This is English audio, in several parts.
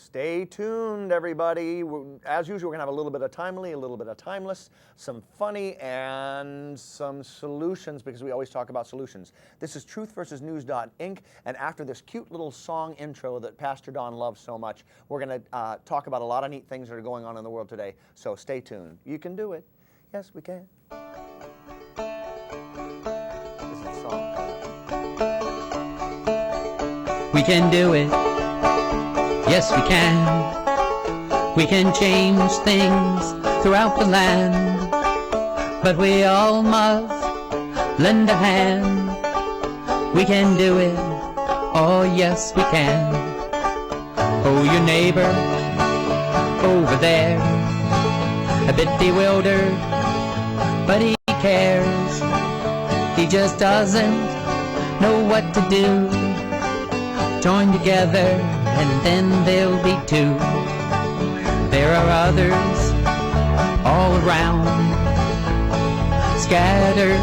Stay tuned, everybody. As usual, we're going to have a little bit of timely, a little bit of timeless, some funny, and some solutions, because we always talk about solutions. This is Truth vs. News.Inc., and after this cute little song intro that Pastor Don loves so much, we're going to talk about a lot of neat things that are going on in the world today. So stay tuned. You can do it. Yes, we can. This is a song. We can do it. Yes, we can. We can change things throughout the land, but we all must lend a hand. We can do it. Oh, yes, we can. Oh, your neighbor over there, a bit bewildered, but he cares. He just doesn't know what to do. Join together and then there'll be two. There are others all around, scattered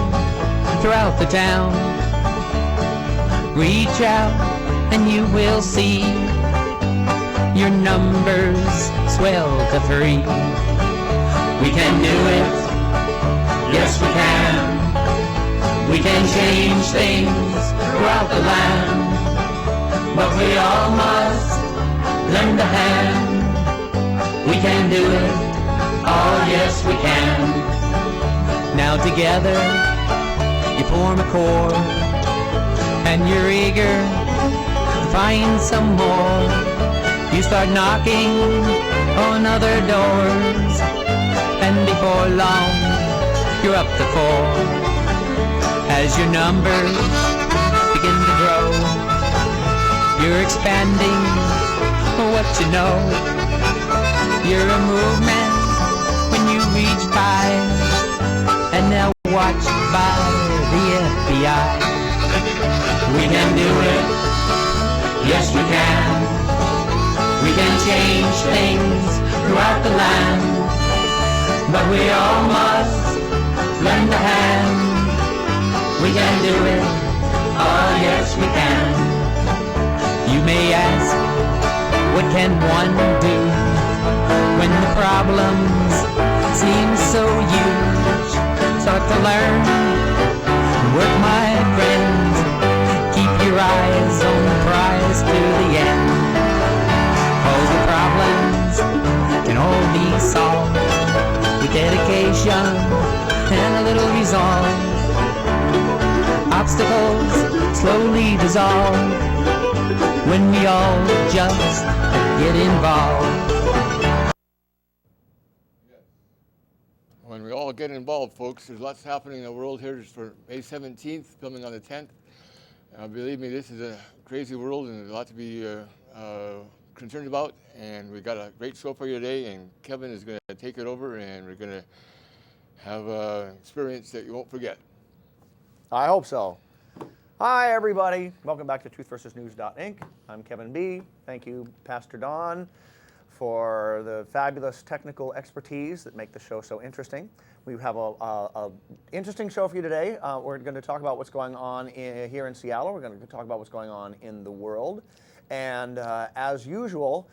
throughout the town. Reach out and you will see your numbers swell to 3. We can do it. Yes, we can. We can change things throughout the land, but we all must lend a hand. We can do it. Oh, yes, we can. Now together, you form a core, and you're eager to find some more. You start knocking on other doors, and before long, you're up to 4. As your numbers begin to grow, you're expanding what you know. You're a movement when you reach 5, and now watched by the FBI. We can do it. Yes, we can. We can change things throughout the land, but we all must lend a hand. We can do it. Oh, yes, we can. You may ask, what can one do when the problems seem so huge? Start to learn, work, my friends. Keep your eyes on the prize to the end. All the problems can all be solved with dedication and a little resolve. Obstacles slowly dissolve when we all just get involved. When we all get involved, folks, there's lots happening in the world here for May 17th, filming on the 10th. Believe me, this is a crazy world and there's a lot to be concerned about. And we've got a great show for you today, and Kevin is going to take it over, and we're going to have an experience that you won't forget. I hope so. Hi, everybody. Welcome back to Truth vs. News.Inc. I'm Kevin B. Thank you, Pastor Don, for the fabulous technical expertise that make the show so interesting. We have a interesting show for you today. We're going to talk about what's going on here in Seattle. We're going to talk about what's going on in the world. And as usual,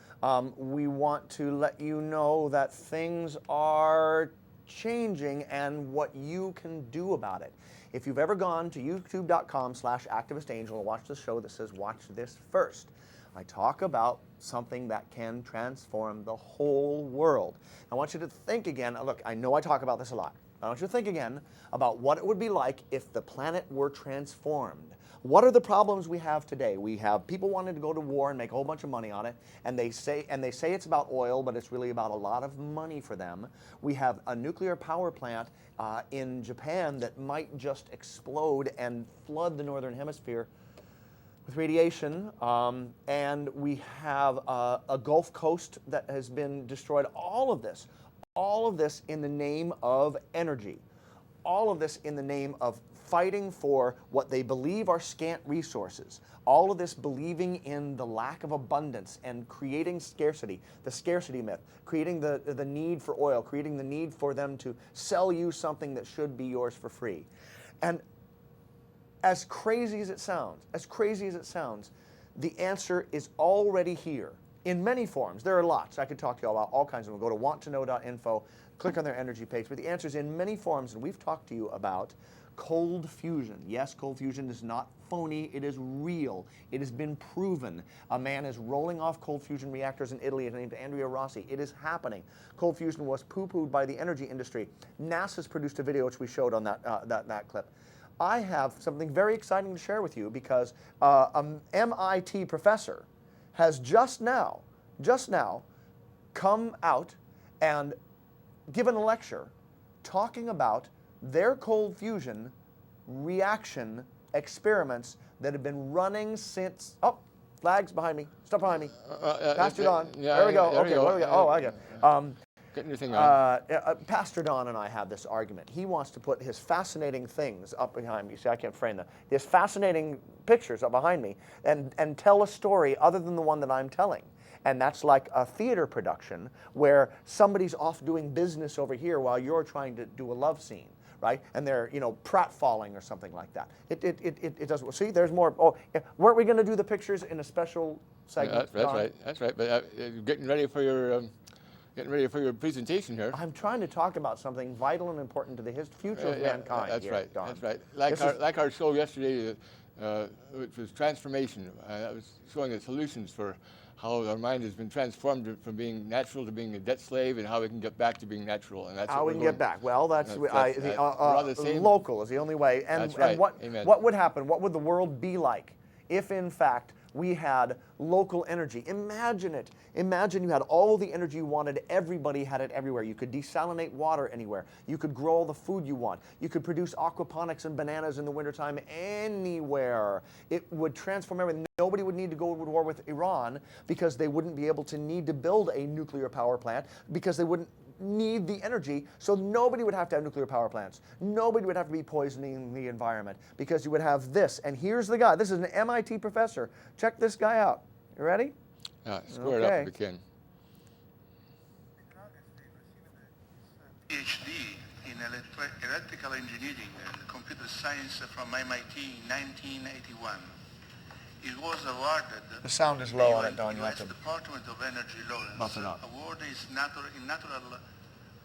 we want to let you know that things are changing and what you can do about it. If you've ever gone to youtube.com/activistangel and watched the show that says watch this first, I talk about something that can transform the whole world. I want you to think again. Look, I know I talk about this a lot. I want you to think again about what it would be like if the planet were transformed. What are the problems we have today? We have people wanting to go to war and make a whole bunch of money on it, and they say it's about oil, but it's really about a lot of money for them. We have a nuclear power plant in Japan that might just explode and flood the northern hemisphere with radiation, and we have a Gulf Coast that has been destroyed. All of this in the name of energy. All of this in the name of fighting for what they believe are scant resources. All of this believing in the lack of abundance and creating scarcity, the scarcity myth, creating the need for oil, creating the need for them to sell you something that should be yours for free. And as crazy as it sounds, the answer is already here. in many forms. There are lots. I could talk to you about all kinds of them. Go to wanttoknow.info, click on their energy page. But the answer is in many forms, and we've talked to you about cold fusion. Yes, cold fusion is not phony. It is real. It has been proven. A man is rolling off cold fusion reactors in Italy named Andrea Rossi. It is happening. Cold fusion was poo-pooed by the energy industry. NASA's produced a video which we showed on that clip. I have something very exciting to share with you because an MIT professor has just now come out and given a lecture talking about their cold fusion reaction experiments that have been running since, oh, flags behind me, stuff behind me, Pastor Don, there we go, okay, where we go, oh, I got it. Getting your thing on. Pastor Don and I have this argument. He wants to put his fascinating things up behind me. See, I can't frame them. His fascinating pictures up behind me and tell a story other than the one that I'm telling. And that's like a theater production where somebody's off doing business over here while you're trying to do a love scene, right? And they're, pratfalling or something like that. It doesn't. See, there's more. Oh, weren't we going to do the pictures in a special segment? That's right. That's right. But getting ready for your presentation here. I'm trying to talk about something vital and important to the future of mankind. That's here, right. Don. That's right. Like our show yesterday, which was transformation. That was showing the solutions for how our mind has been transformed from being natural to being a debt slave, and how we can get back to being natural. And that's how we can get back. Well, local is the only way. And, that's right. And what would happen? What would the world be like if, in fact, we had local energy? Imagine it. Imagine you had all the energy you wanted. Everybody had it everywhere. You could desalinate water anywhere. You could grow all the food you want. You could produce aquaponics and bananas in the wintertime anywhere. It would transform everything. Nobody would need to go to war with Iran because they wouldn't be able to need to build a nuclear power plant because they wouldn't need the energy, so nobody would have to have nuclear power plants. Nobody would have to be poisoning the environment because you would have this. And here's the guy. This is an MIT professor. Check this guy out. You ready? Square it up if you can. PhD in electrical engineering and computer science from MIT in 1981. It was awarded. The sound is low on it, Don. You U.S. have to Department of Energy Lawrence buff it up. Award is in natural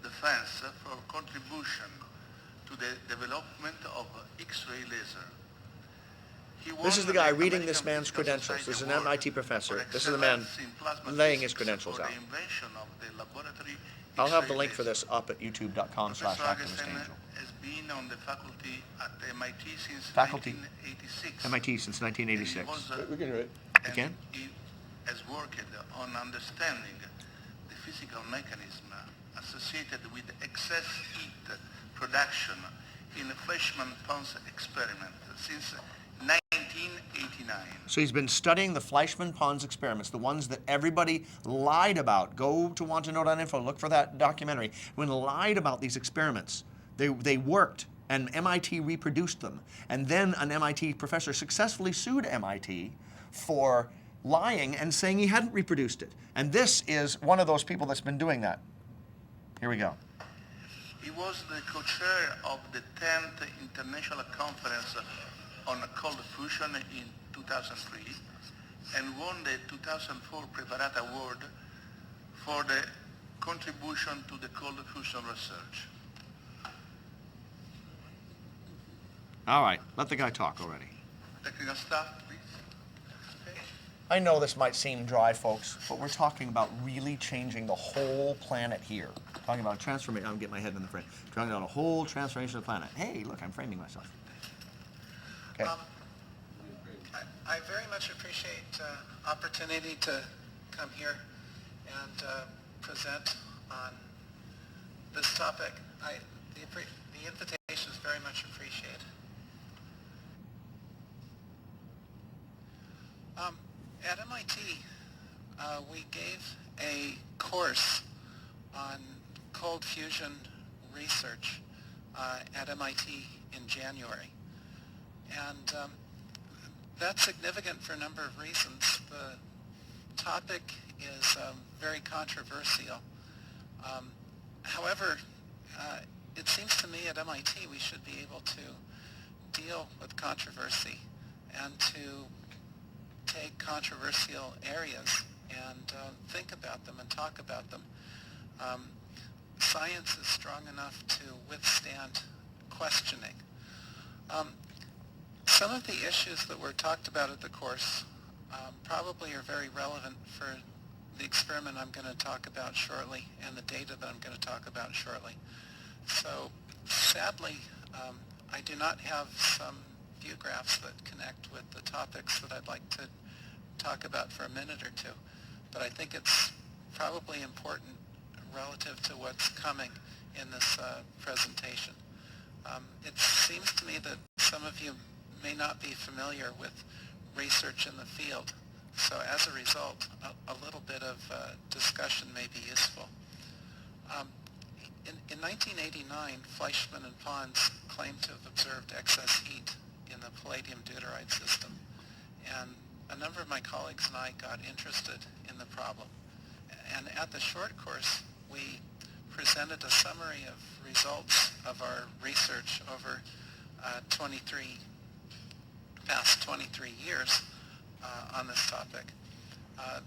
defense for contribution to the development of X-ray laser. This is the guy reading this man's credentials. This is an MIT professor. This is the man laying his credentials out. I'll have the link for this up at youtube.com/activistangel. Has been on the faculty at MIT since Faculty. 1986. MIT since 1986. We can do it. You can? He has worked on understanding the physical mechanism associated with excess heat production in the Fleischmann-Pons experiment since 1989. So he's been studying the Fleischmann-Pons experiments, the ones that everybody lied about. Go to wanttoknow.info, look for that documentary. When lied about these experiments, they worked, and MIT reproduced them. And then an MIT professor successfully sued MIT for lying and saying he hadn't reproduced it. And this is one of those people that's been doing that. Here we go. He was the co-chair of the 10th International Conference on Cold Fusion in 2003 and won the 2004 Preparat Award for the contribution to the cold fusion research. All right, let the guy talk already. Technical staff, please. Okay. I know this might seem dry, folks, but we're talking about really changing the whole planet here. Talking about transformation. I'm getting my head in the frame. Talking about a whole transformation of the planet. Hey, look, I'm framing myself. Okay. I very much appreciate opportunity to come here and present on this topic. The invitation is very much appreciated. At MIT, we gave a course on cold fusion research at MIT in January. And that's significant for a number of reasons. The topic is very controversial. However, it seems to me at MIT we should be able to deal with controversy and to take controversial areas and think about them and talk about them. Science is strong enough to withstand questioning. Some of the issues that were talked about at the course probably are very relevant for the experiment I'm going to talk about shortly and the data that I'm going to talk about shortly. So sadly, I do not have some view graphs that connect with the topics that I'd like to talk about for a minute or two, but I think it's probably important relative to what's coming in this presentation. It seems to me that some of you may not be familiar with research in the field, so as a result, a little bit of discussion may be useful. In 1989, Fleischmann and Pons claimed to have observed excess heat in the palladium deuteride system, and a number of my colleagues and I got interested in the problem. And at the short course, we presented a summary of results of our research over past 23 years on this topic.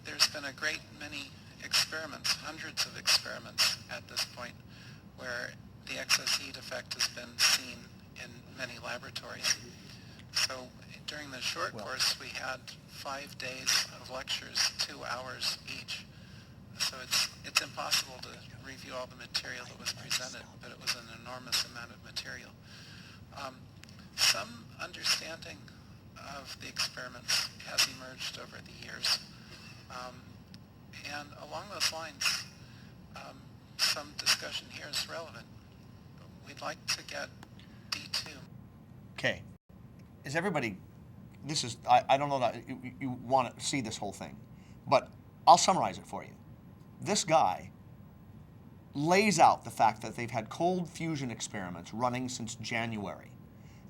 There's been a great many experiments, hundreds of experiments at this point, where the excess heat effect has been seen in many laboratories. So during the short course, we had 5 days of lectures, 2 hours each. So it's impossible to review all the material that was presented, but it was an enormous amount of material. Some understanding of the experiments has emerged over the years. And along those lines, some discussion here is relevant. We'd like to get D2. Okay. Is everybody, this is, I don't know that you want to see this whole thing, but I'll summarize it for you. This guy lays out the fact that they've had cold fusion experiments running since January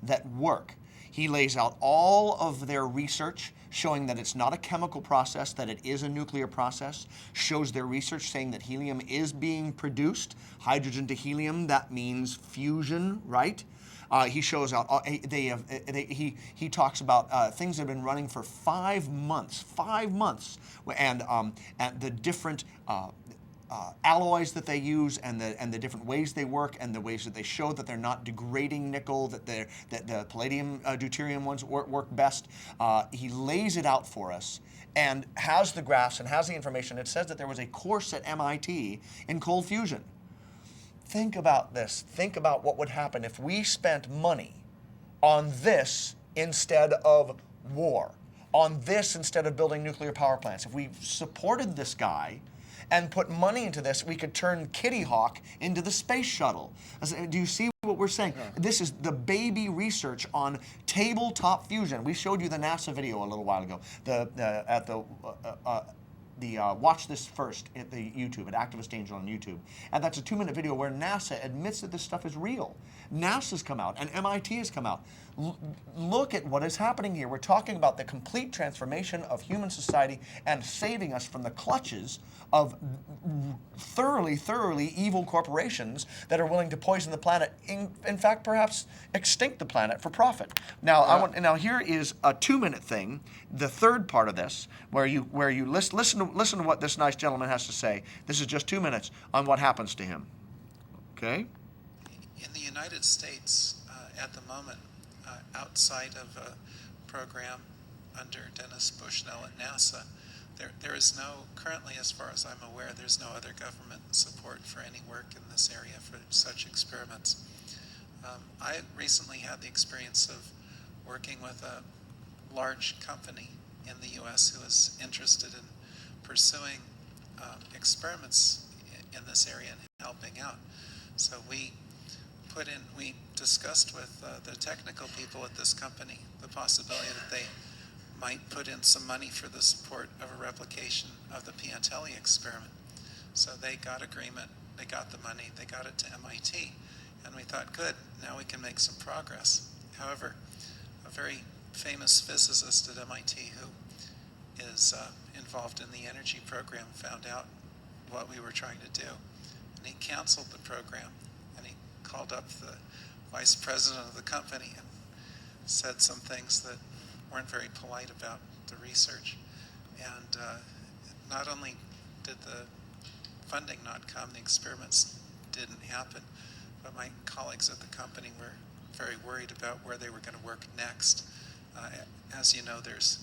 that work. He lays out all of their research showing that it's not a chemical process, that it is a nuclear process, shows their research saying that helium is being produced. Hydrogen to helium, that means fusion, right? He shows out, he talks about things that have been running for 5 months, and the different alloys that they use, and the different ways they work, and the ways that they show that they're not degrading nickel, that the palladium deuterium ones work best. He lays it out for us and has the graphs and has the information. It says that there was a course at MIT in cold fusion. Think about this. Think about what would happen if we spent money on this instead of war, on this instead of building nuclear power plants. If we supported this guy and put money into this, we could turn Kitty Hawk into the space shuttle. Do you see what we're saying? Yeah. This is the baby research on tabletop fusion. We showed you the NASA video a little while ago. Watch this first at the YouTube, at Activist Angel on YouTube. And that's a 2-minute video where NASA admits that this stuff is real. NASA's come out and MIT has come out. Look at what is happening here. We're talking about the complete transformation of human society and saving us from the clutches of thoroughly evil corporations that are willing to poison the planet, in fact, perhaps extinct the planet for profit. Now, now here is a 2-minute thing, the third part of this, where you listen to what this nice gentleman has to say. This is just 2 minutes on what happens to him. Okay? In the United States, at the moment, outside of a program under Dennis Bushnell at NASA, there is no, currently as far as I'm aware, there's no other government support for any work in this area for such experiments. I recently had the experience of working with a large company in the U.S. who is interested in pursuing experiments in this area and helping out. So we discussed with the technical people at this company the possibility that they might put in some money for the support of a replication of the Piantelli experiment. So they got agreement, they got the money, they got it to MIT, and we thought, good, now we can make some progress. However, a very famous physicist at MIT who is involved in the energy program found out what we were trying to do, and he canceled the program, and he called up the vice president of the company and said some things that weren't very polite about the research. And not only did the funding not come, the experiments didn't happen, but my colleagues at the company were very worried about where they were going to work next. As you know, there's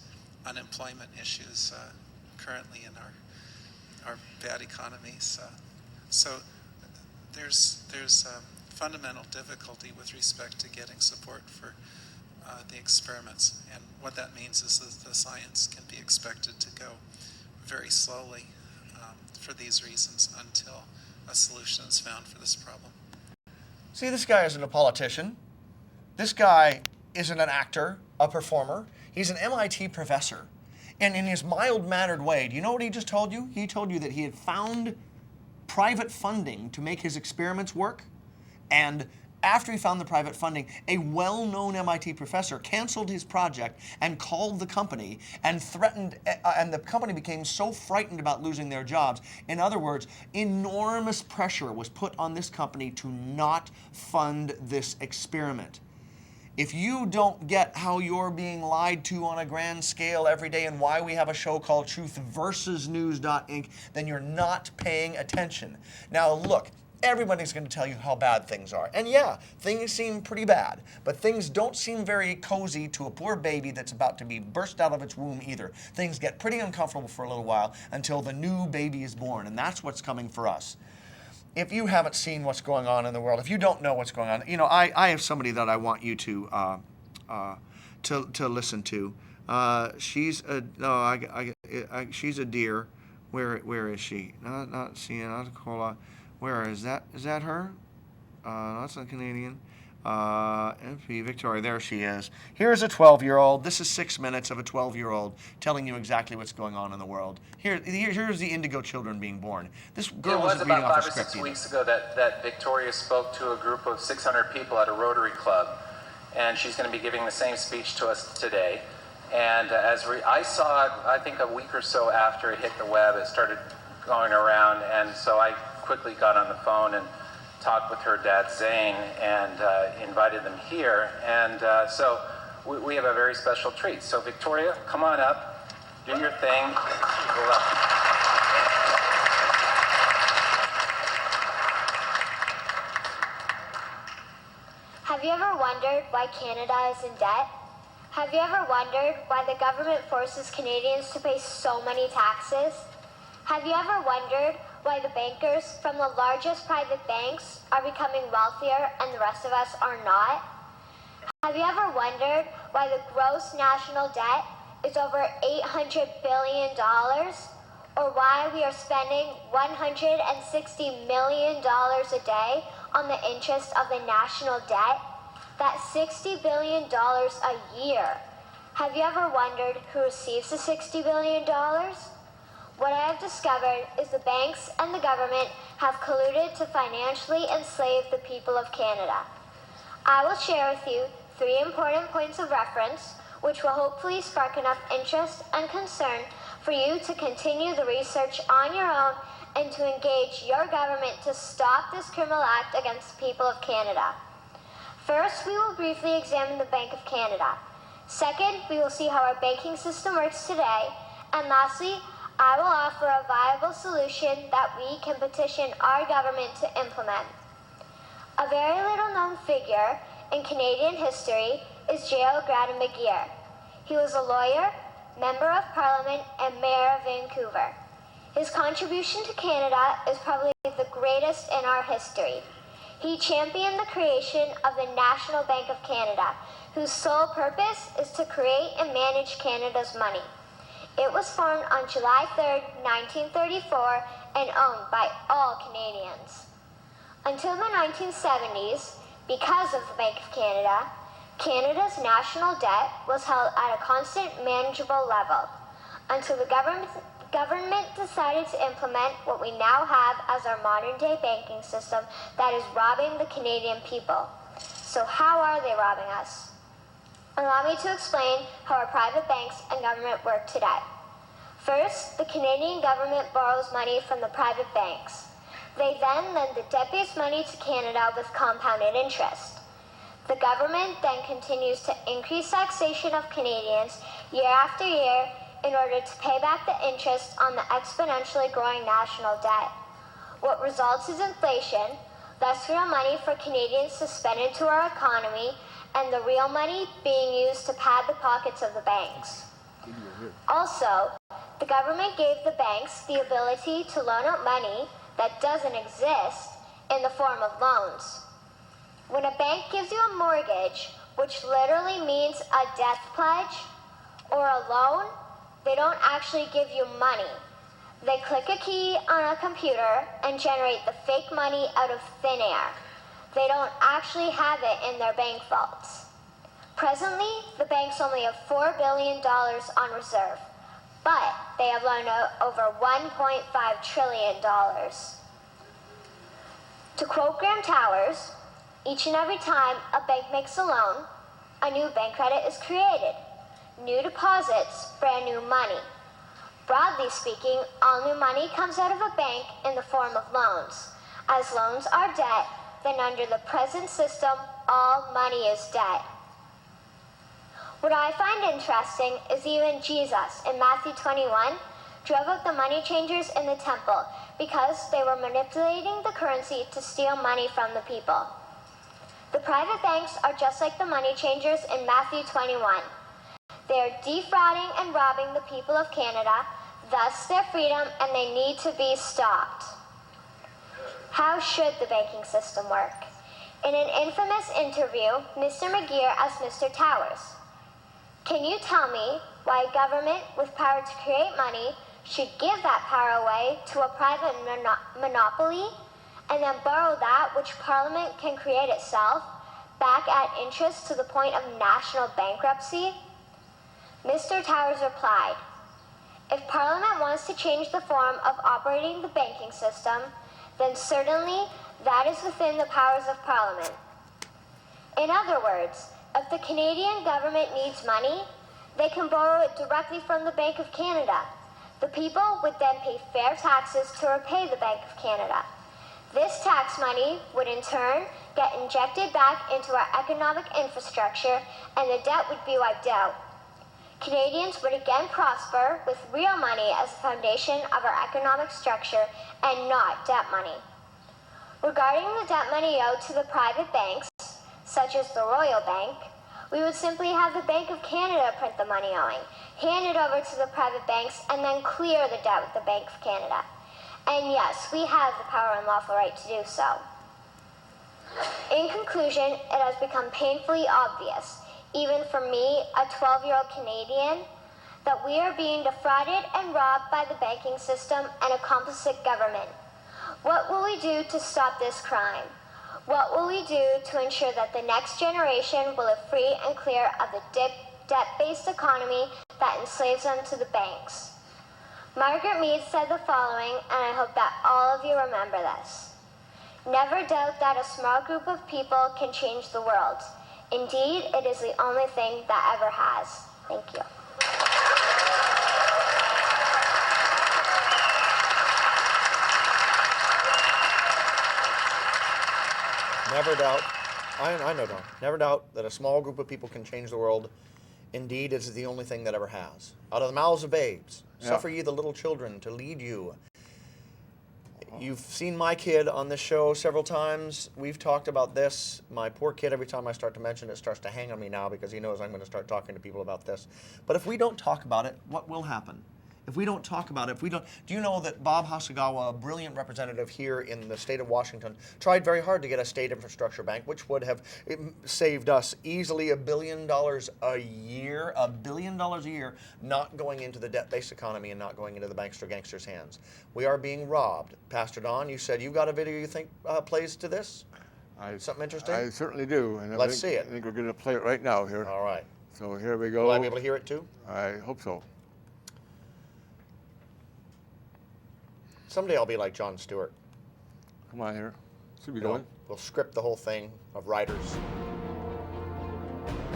unemployment issues currently in our bad economies. So there's fundamental difficulty with respect to getting support for the experiments. And what that means is that the science can be expected to go very slowly for these reasons until a solution is found for this problem. See, this guy isn't a politician. This guy isn't an actor, a performer. He's an MIT professor. And in his mild-mannered way, do you know what he just told you? He told you that he had found private funding to make his experiments work. And after he found the private funding, a well-known MIT professor canceled his project and called the company and threatened, and the company became so frightened about losing their jobs. In other words, enormous pressure was put on this company to not fund this experiment. If you don't get how you're being lied to on a grand scale every day and why we have a show called Truth versus News.Inc., then you're not paying attention. Now look, everybody's going to tell you how bad things are. And yeah, things seem pretty bad, but things don't seem very cozy to a poor baby that's about to be burst out of its womb either. Things get pretty uncomfortable for a little while until the new baby is born, and that's what's coming for us. If you haven't seen what's going on in the world, if you don't know what's going on, you know, I have somebody that I want you to listen to. She's a dear. Where is she? Not Sienna Cola. Where is that? Is that her? No, that's not Canadian. MP Victoria, there she is. Here's a 12-year-old. This is 6 minutes of a 12-year-old telling you exactly what's going on in the world. Here's the indigo children being born. This girl wasn't reading off a script. It was about 5 or 6 weeks ago that Victoria spoke to a group of 600 people at a Rotary Club, and she's going to be giving the same speech to us today. And I saw it, I think a week or so after it hit the web, it started going around, and so I quickly got on the phone and talked with her dad Zane and invited them here, and so we have a very special treat. So Victoria, come on up, do your thing. Have you ever wondered why Canada is in debt? Have you ever wondered why the government forces Canadians to pay so many taxes? Have you ever wondered why the bankers from the largest private banks are becoming wealthier and the rest of us are not? Have you ever wondered why the gross national debt is over $800 billion? Or why we are spending $160 million a day on the interest of the national debt? That's $60 billion a year. Have you ever wondered who receives the $60 billion? What I have discovered is the banks and the government have colluded to financially enslave the people of Canada. I will share with you 3 important points of reference, which will hopefully spark enough interest and concern for you to continue the research on your own and to engage your government to stop this criminal act against the people of Canada. First, we will briefly examine the Bank of Canada. Second, we will see how our banking system works today. And lastly, I will offer a viable solution that we can petition our government to implement. A very little known figure in Canadian history is J.L. Gradon McGeer. He was a lawyer, member of Parliament, and Mayor of Vancouver. His contribution to Canada is probably the greatest in our history. He championed the creation of the National Bank of Canada, whose sole purpose is to create and manage Canada's money. It was formed on July 3, 1934, and owned by all Canadians. Until the 1970s, because of the Bank of Canada, Canada's national debt was held at a constant, manageable level, until the government decided to implement what we now have as our modern-day banking system that is robbing the Canadian people. So how are they robbing us? Allow me to explain how our private banks and government work today. First, the Canadian government borrows money from the private banks. They then lend the debt-based money to Canada with compounded interest. The government then continues to increase taxation of Canadians year after year, in order to pay back the interest on the exponentially growing national debt. What results is inflation, less real money for Canadians to spend into our economy, and the real money being used to pad the pockets of the banks. Also, the government gave the banks the ability to loan out money that doesn't exist in the form of loans. When a bank gives you a mortgage, which literally means a death pledge or a loan, they don't actually give you money. They click a key on a computer and generate the fake money out of thin air. They don't actually have it in their bank vaults. Presently, the banks only have $4 billion on reserve, but they have loaned out over $1.5 trillion. To quote Graham Towers, each and every time a bank makes a loan, a new bank credit is created. New deposits, brand new money. Broadly speaking, all new money comes out of a bank in the form of loans. As loans are debt, then under the present system, all money is debt. What I find interesting is even Jesus in Matthew 21 drove out the money changers in the temple because they were manipulating the currency to steal money from the people. The private banks are just like the money changers in Matthew 21. They are defrauding and robbing the people of Canada, thus their freedom, and they need to be stopped. How should the banking system work? In an infamous interview, Mr. McGeer asked Mr. Towers, "Can you tell me why a government with power to create money should give that power away to a private monopoly and then borrow that which Parliament can create itself back at interest to the point of national bankruptcy?" Mr. Towers replied, "If Parliament wants to change the form of operating the banking system, then certainly that is within the powers of Parliament. In other words, if the Canadian government needs money, they can borrow it directly from the Bank of Canada. The people would then pay fair taxes to repay the Bank of Canada. This tax money would in turn get injected back into our economic infrastructure and the debt would be wiped out. Canadians would again prosper with real money as the foundation of our economic structure and not debt money. Regarding the debt money owed to the private banks, such as the Royal Bank, we would simply have the Bank of Canada print the money owing, hand it over to the private banks, and then clear the debt with the Bank of Canada. And yes, we have the power and lawful right to do so. In conclusion, it has become painfully obvious, even for me, a 12-year-old Canadian, that we are being defrauded and robbed by the banking system and a complicit government. What will we do to stop this crime? What will we do to ensure that the next generation will live free and clear of the debt-based economy that enslaves them to the banks? Margaret Mead said the following, and I hope that all of you remember this. Never doubt that a small group of people can change the world. Indeed, it is the only thing that ever has. Thank you. Never doubt, I know, Don, never doubt that a small group of people can change the world. Indeed, it is the only thing that ever has. Out of the mouths of babes, suffer ye the little children to lead you. You've seen my kid on this show several times. We've talked about this. My poor kid, every time I start to mention it, starts to hang on me now because he knows I'm going to start talking to people about this. But if we don't talk about it, what will happen? If we don't talk about it, do you know that Bob Hasagawa, a brilliant representative here in the state of Washington, tried very hard to get a state infrastructure bank, which would have saved us easily $1 billion a year, $1 billion a year, not going into the debt-based economy and not going into the bankster gangsters' hands. We are being robbed. Pastor Don, you said you've got a video you think plays to this? Something interesting? I certainly do. And Let's see it. I think we're going to play it right now here. All right. So here we go. Will I be able to hear it too? I hope so. Someday I'll be like Jon Stewart. Come on here. Should be You know, going. we'll script the whole thing of writers.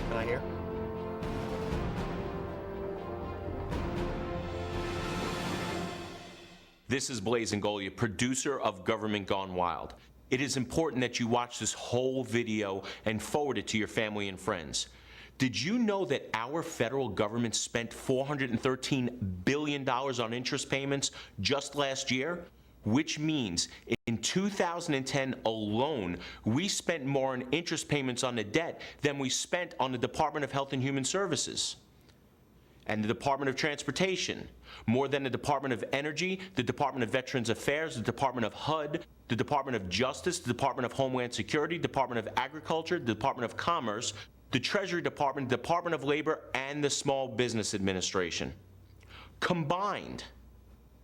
Can I hear? This is Blaise Ngolia, producer of Government Gone Wild. It is important that you watch this whole video and forward it to your family and friends. Did you know that our federal government spent $413 billion on interest payments just last year? Which means in 2010 alone, we spent more on interest payments on the debt than we spent on the Department of Health and Human Services and the Department of Transportation, more than the Department of Energy, the Department of Veterans Affairs, the Department of HUD, the Department of Justice, the Department of Homeland Security, Department of Agriculture, the Department of Commerce, the Treasury Department, Department of Labor, and the Small Business Administration. Combined,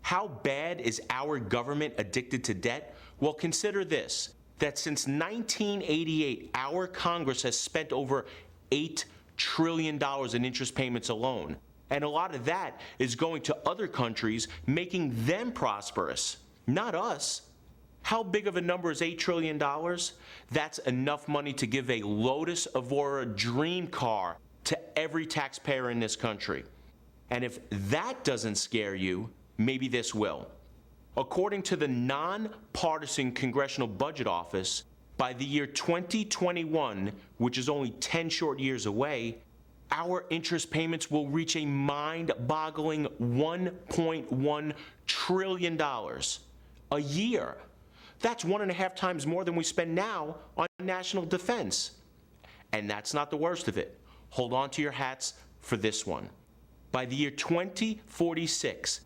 how bad is our government addicted to debt? Well, consider this, that since 1988, our Congress has spent over $8 trillion in interest payments alone. And a lot of that is going to other countries, making them prosperous, not us. How big of a number is $8 trillion? That's enough money to give a Lotus Evora dream car to every taxpayer in this country. And if that doesn't scare you, maybe this will. According to the nonpartisan Congressional Budget Office, by the year 2021, which is only 10 short years away, our interest payments will reach a mind-boggling $1.1 trillion a year. That's 1.5 times more than we spend now on national defense. And that's not the worst of it. Hold on to your hats for this one. By the year 2046,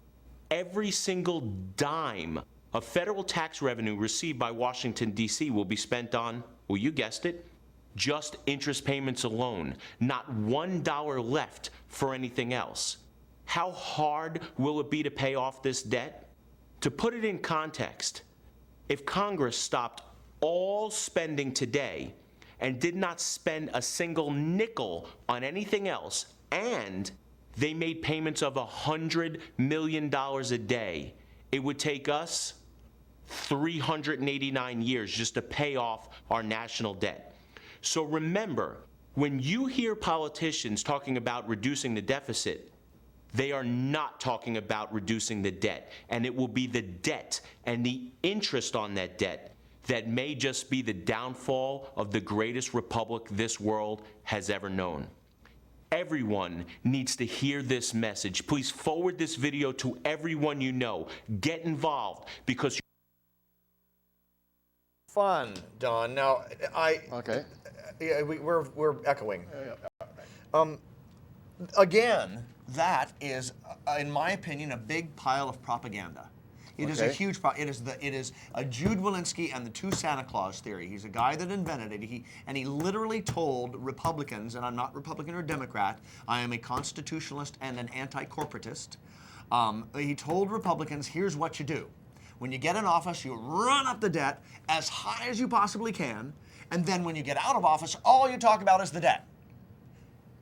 every single dime of federal tax revenue received by Washington, D.C. will be spent on, well, you guessed it, just interest payments alone. Not $1 left for anything else. How hard will it be to pay off this debt? To put it in context, if Congress stopped all spending today and did not spend a single nickel on anything else, and they made payments of $100 million a day, it would take us 389 years just to pay off our national debt. So remember, when you hear politicians talking about reducing the deficit, they are not talking about reducing the debt, and it will be the debt and the interest on that debt that may just be the downfall of the greatest republic this world has ever known. Everyone needs to hear this message. Please forward this video to everyone you know. Get involved, because Fun, Don. Now, Okay. Yeah, we're echoing. Again, that is, in my opinion, a big pile of propaganda. It is a huge problem. It is a Jude Walensky and the two Santa Claus theory. He's a guy that invented it. He literally told Republicans, and I'm not Republican or Democrat, I am a constitutionalist and an anti-corporatist. He told Republicans, here's what you do. When you get in office, you run up the debt as high as you possibly can, and then when you get out of office, all you talk about is the debt.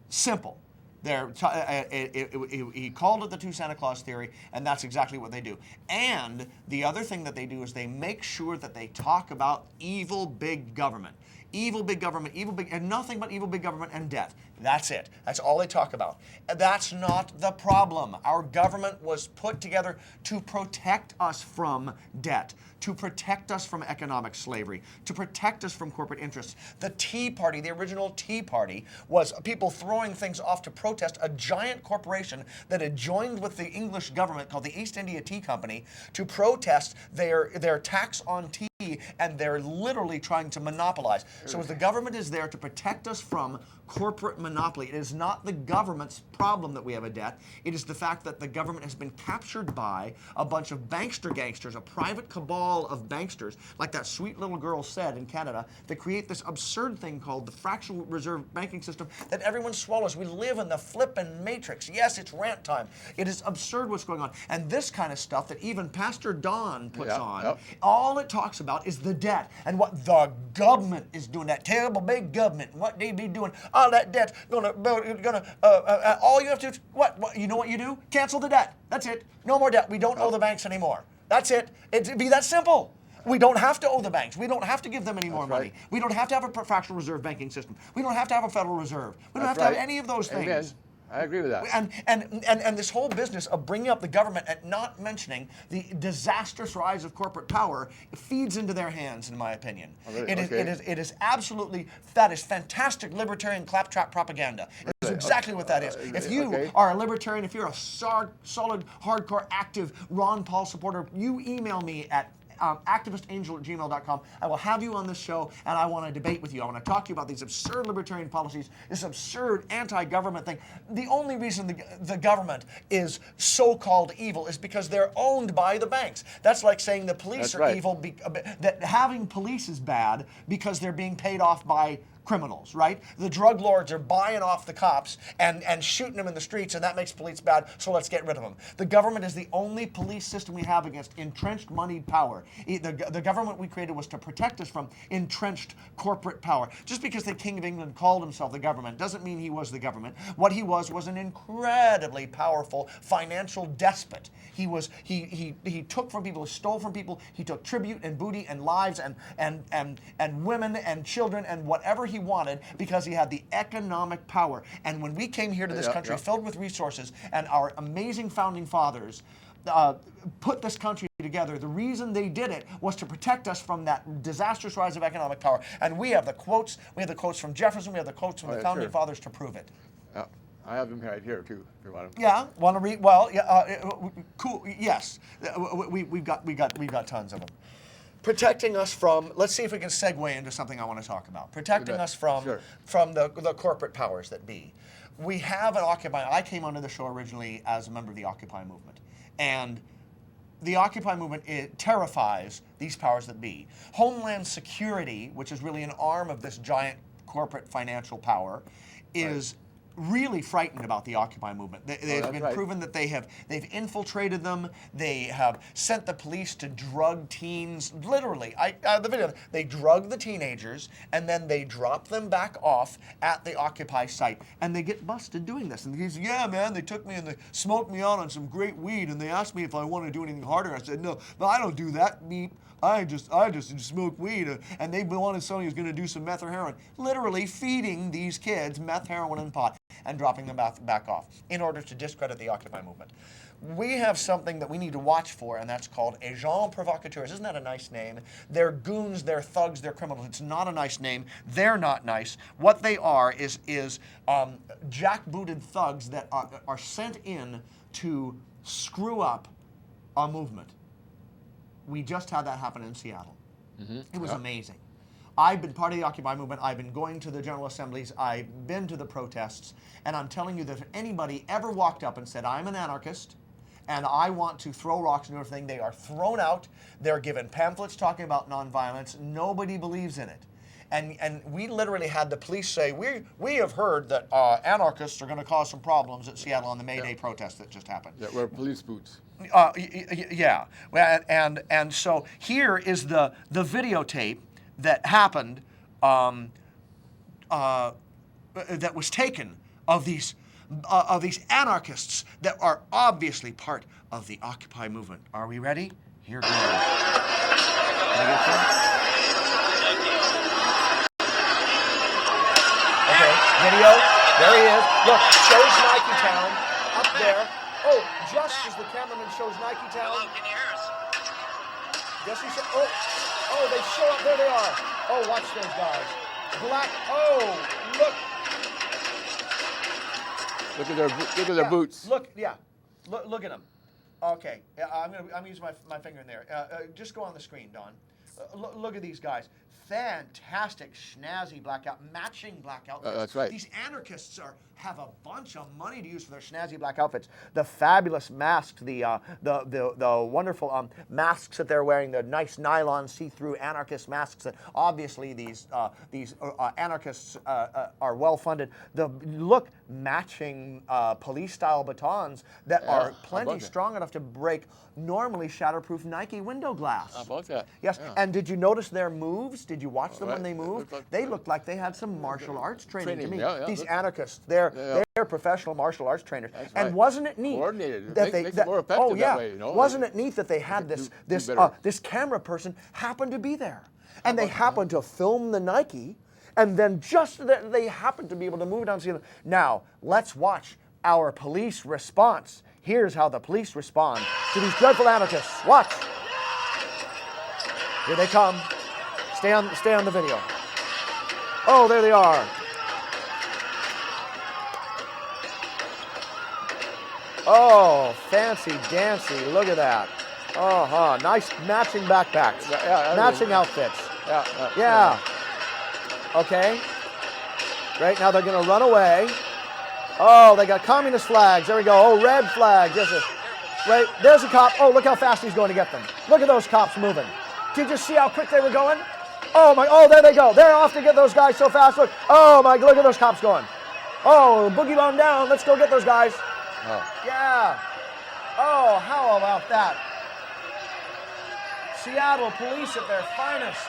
Simple. He called it the two Santa Claus theory, and that's exactly what they do. And the other thing that they do is they make sure that they talk about evil big government. Evil big government, and nothing but evil big government and debt. That's it. That's all they talk about. And that's not the problem. Our government was put together to protect us from debt, to protect us from economic slavery, to protect us from corporate interests. The Tea Party, the original Tea Party, was people throwing things off to protest a giant corporation that had joined with the English government called the East India Tea Company to protest their tax on tea, and they're literally trying to monopolize. So the government is there to protect us from corporate monopoly. It is not the government's problem that we have a debt. It is the fact that the government has been captured by a bunch of bankster gangsters, a private cabal of banksters, like that sweet little girl said in Canada, that create this absurd thing called the fractional reserve banking system that everyone swallows. We live in the flippin' matrix. Yes, it's rant time. It is absurd what's going on. And this kind of stuff that even Pastor Don puts on, all it talks about is the debt and what the government is doing, that terrible big government, and what they be doing. All that debt all you have to do, what? You know what you do? Cancel the debt. That's it. No more debt. We don't owe the banks anymore. That's it. It'd be that simple. We don't have to owe the banks. We don't have to give them any more money. We don't have to have a fractional reserve banking system. We don't have to have a Federal Reserve. We don't have to have any of those things. I agree with that. And this whole business of bringing up the government and not mentioning the disastrous rise of corporate power feeds into their hands, in my opinion. Oh, really? It is absolutely, that is fantastic libertarian claptrap propaganda. It's exactly what that is. If you are a libertarian, if you're a solid, hardcore, active Ron Paul supporter, you email me at activistangel@gmail.com. I will have you on this show, and I want to debate with you. I want to talk to you about these absurd libertarian policies, this absurd anti-government thing. The only reason the government is so-called evil is because they're owned by the banks. That's like saying the police are evil, that having police is bad because they're being paid off by criminals, right? The drug lords are buying off the cops and shooting them in the streets, and that makes police bad, so let's get rid of them. The government is the only police system we have against entrenched moneyed power. The government we created was to protect us from entrenched corporate power. Just because the King of England called himself the government doesn't mean he was the government. What he was an incredibly powerful financial despot. He took from people, stole from people, he took tribute and booty and lives and women and children and whatever he wanted because he had the economic power. And when we came here to this country filled with resources and our amazing founding fathers put this country together, the reason they did it was to protect us from that disastrous rise of economic power. And we have the quotes. We have the quotes from Jefferson. We have the quotes from the founding fathers to prove it. Yeah. I have them right here too. If you want them. Yeah, want to read? Well, yeah, cool. Yes, we've got tons of them. Protecting us from. Let's see if we can segue into something I want to talk about. Protecting us from the corporate powers that be. We have an Occupy. I came onto the show originally as a member of the Occupy movement, and the Occupy movement, it terrifies these powers that be. Homeland Security, which is really an arm of this giant corporate financial power, is really frightened about the Occupy movement. They've been proven that they've infiltrated them. They have sent the police to drug teens. Literally, the video. They drug the teenagers and then they drop them back off at the Occupy site, and they get busted doing this. And he's, yeah, man, they took me and they smoked me out on some great weed, and they asked me if I want to do anything harder. I said, no, I don't do that. Beep. I just smoke weed, and they wanted somebody who's going to do some meth or heroin. Literally feeding these kids meth, heroin, and pot, and dropping them back off in order to discredit the Occupy movement. We have something that we need to watch for, and that's called Agents Provocateurs. Isn't that a nice name? They're goons, they're thugs, they're criminals. It's not a nice name. They're not nice. What they are is jackbooted thugs that are sent in to screw up a movement. We just had that happen in Seattle. It was amazing. I've been part of the Occupy movement. I've been going to the General Assemblies. I've been to the protests. And I'm telling you that if anybody ever walked up and said, I'm an anarchist and I want to throw rocks and everything, they are thrown out. They're given pamphlets talking about nonviolence. Nobody believes in it. And we literally had the police say, we have heard that anarchists are going to cause some problems at Seattle on the May Day protest that just happened. That wear police boots. Yeah. And so here is the videotape that happened, that was taken of these anarchists that are obviously part of the Occupy movement. Are we ready? Here goes. Okay, video. There he is. Look, shows Nike Town up there. Oh, just as the cameraman shows Nike Town. Hello, can you hear us? Yes, he said. Oh, they show up. There they are. Oh, watch those guys. Black. Oh, look. Look at their boots. Look at them. Okay, I'm gonna use my finger in there. Just go on the screen, Don. Look at these guys. Fantastic, snazzy matching black outfits. That's right. These anarchists have a bunch of money to use for their snazzy black outfits. The fabulous masks, the wonderful masks that they're wearing, the nice nylon see-through anarchist masks that obviously these anarchists are well funded. The matching police-style batons that are plenty strong enough to break normally shatterproof Nike window glass. How about that? Yes, yeah. And did you notice their moves? Did you watch them when they moved? They looked like they had some martial arts training to me. Yeah, these anarchists, they're professional martial arts trainers. That's and right. wasn't it neat? Coordinated. That Makes it more effective that way, you know? Wasn't it neat that they had this camera person happened to be there, and they happened to film the Nike, and then just that they happened to be able to move down. Now let's watch our police response. Here's how the police respond to these dreadful anarchists. Watch. Here they come. Stay on the video. Oh, there they are. Oh, fancy dancy. Look at that. Nice matching backpacks. Matching outfits. Yeah. Okay. Great. Now they're going to run away. Oh, they got communist flags. There we go. Oh, red flags. Yes, right. There's a cop. Oh, look how fast he's going to get them. Look at those cops moving. Did you see how quick they were going? Oh, there they go. They're off to get those guys so fast. Look. Oh, my, look at those cops going. Oh, boogie bomb down. Let's go get those guys. Oh. Yeah. Oh, how about that? Seattle police at their finest.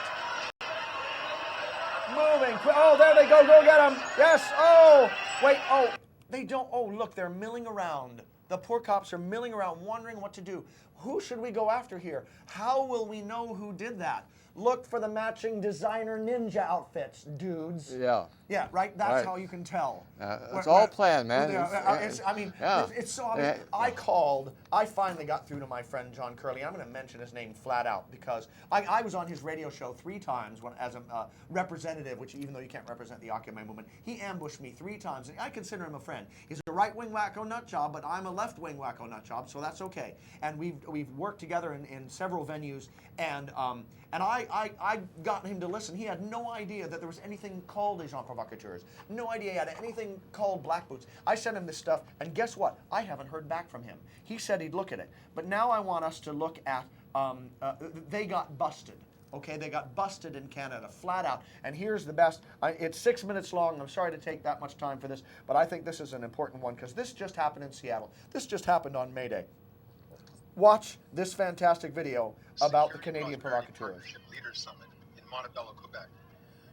Moving quick. Oh, there they go. Go get them. Yes. Oh, wait. Oh, they don't. Oh, look, they're milling around. The poor cops are milling around, wondering what to do. Who should we go after here? How will we know who did that? Look for the matching designer ninja outfits, dudes. Yeah. Yeah, right? That's how you can tell. It's all planned, man. It's so obvious. I finally got through to my friend John Curley. I'm going to mention his name flat out because I was on his radio show 3 times as a representative, which even though you can't represent the Occupy movement, he ambushed me 3 times. And I consider him a friend. He's a right-wing wacko nut job, but I'm a left-wing wacko nut job, so that's okay. And we've worked together in several venues, and I got him to listen. He had no idea that there was anything called Agents Provocateurs. No idea he had anything called Black Boots. I sent him this stuff, and guess what? I haven't heard back from him. He said he'd look at it. But now I want us to look at, they got busted. Okay, they got busted in Canada, flat out. And here's the best. It's 6 minutes long. I'm sorry to take that much time for this, but I think this is an important one because this just happened in Seattle. This just happened on May Day. Watch this fantastic video about the Canadian Provocateurs. Leaders Summit in Montebello, Quebec.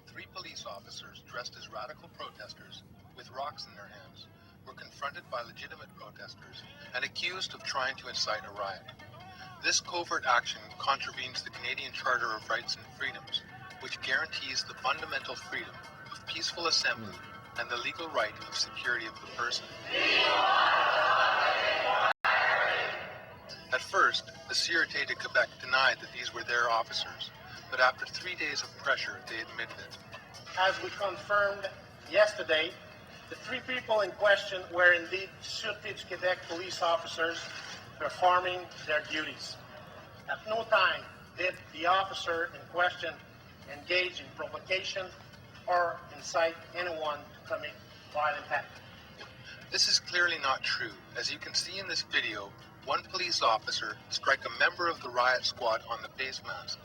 3 police officers dressed as radical protesters with rocks in their hands were confronted by legitimate protesters and accused of trying to incite a riot. This covert action contravenes the Canadian Charter of Rights and Freedoms, which guarantees the fundamental freedom of peaceful assembly and the legal right of security of the person. At first, the Sûreté de Quebec denied that these were their officers, but after 3 days of pressure, they admitted it. As we confirmed yesterday, the 3 people in question were indeed Sûreté de Quebec police officers performing their duties. At no time did the officer in question engage in provocation or incite anyone to commit violent act. This is clearly not true. As you can see in this video, one police officer struck a member of the riot squad on the face mask.